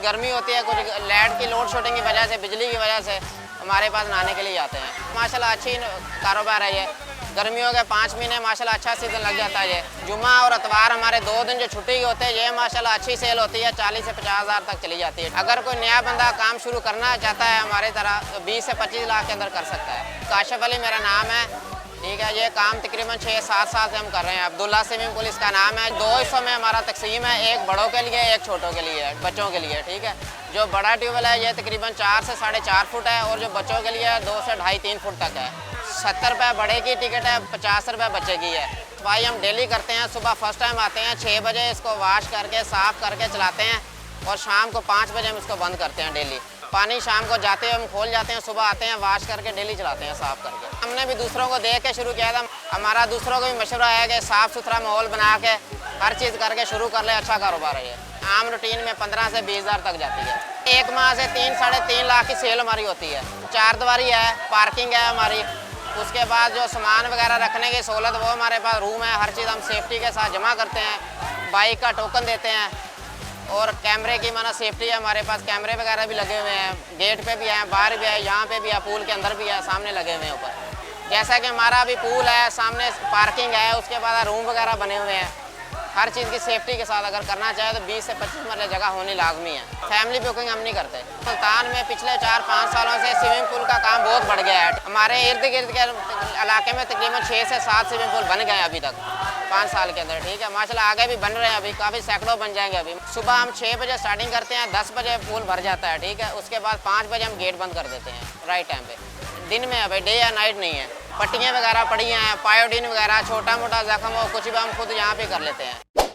गर्मी होती है, कुछ लाइट की लोड शेडिंग की वजह से, बिजली की वजह से हमारे पास नहाने के लिए आते हैं। माशाल्लाह अच्छी कारोबार है ये। गर्मियों के 5 महीने माशाल्लाह अच्छा सीजन लग जाता है ये। जुम्मा और इतवार हमारे 2 दिन जो छुट्टी के होते हैं, ये माशाल्लाह अच्छी सेल होती है, 40 से 50 हज़ार तक चली जाती है। अगर कोई नया बंदा काम शुरू करना चाहता है हमारे तरह, तो 20 से 25 लाख के अंदर कर सकता है। काशिफ अली मेरा नाम है, ठीक है। ये काम तकरीबन 6-7 साल से हम कर रहे हैं। अब्दुल्ला स्विमिंग पूल इसका नाम है। 2 हिस्सों में हमारा तकसीम है, एक बड़ों के लिए, एक छोटों के लिए, बच्चों के लिए, ठीक है। जो बड़ा ट्यूबवेल है ये तकरीबन 4 से 4.5 फुट है, और जो बच्चों के लिए 2 से 2.5-3 फुट तक है। 70 रुपये बड़े की टिकट है, 50 रुपये बच्चे की है। सफाई हम डेली करते हैं। सुबह फर्स्ट टाइम आते हैं 6 बजे, इसको वाश करके साफ़ करके चलाते हैं, और शाम को 5 बजे हम इसको बंद करते हैं डेली। पानी शाम को जाते हैं हम खोल जाते हैं, सुबह आते हैं वाश करके डेली चलाते हैं साफ़ करके। हमने भी दूसरों को देख के शुरू किया था। हमारा दूसरों को भी मशवरा है कि साफ़ सुथरा माहौल बना के हर चीज़ करके शुरू कर ले, अच्छा कारोबार है ये। आम रूटीन में 15 से 20 हज़ार तक जाती है। 1 माह से 3-3.5 लाख की सेल हमारी होती है। 4 दीवारी है, पार्किंग है हमारी। उसके बाद जो सामान वगैरह रखने की सहूलत, वो हमारे पास रूम है। हर चीज़ हम सेफ्टी के साथ जमा करते हैं, बाइक का टोकन देते हैं, और कैमरे की माना सेफ्टी है हमारे पास। कैमरे वगैरह भी लगे हुए हैं, गेट पे भी हैं, बाहर भी है, यहाँ पे भी है, पूल के अंदर भी है, सामने लगे हुए हैं ऊपर। जैसा कि हमारा अभी पूल है, सामने पार्किंग है, उसके बाद रूम वगैरह बने हुए हैं। हर चीज़ की सेफ्टी के साथ अगर करना चाहे तो 20 से 25 मरले जगह होनी लाजमी है। फैमिली बुकिंग हम नहीं करते। सुल्तान में पिछले 4-5 सालों से स्विमिंग पूल का काम बहुत बढ़ गया है। हमारे इर्द गिर्द के इलाके में तकरीबन 6 से 7 स्विमिंग पूल बन गए हैं अभी तक 5 साल के अंदर, ठीक है। माशाल्लाह आगे भी बन रहे हैं, अभी काफ़ी सैकड़ों बन जाएंगे अभी। सुबह हम 6 बजे स्टार्टिंग करते हैं, 10 बजे पूल भर जाता है, ठीक है। उसके बाद 5 बजे हम गेट बंद कर देते हैं राइट टाइम पे। दिन में है भाई, डे या नाइट नहीं है। पट्टियाँ वगैरह पड़ी हैं, पायोडीन वगैरह, छोटा मोटा जख्म हो कुछ भी हम खुद यहाँ पे कर लेते हैं।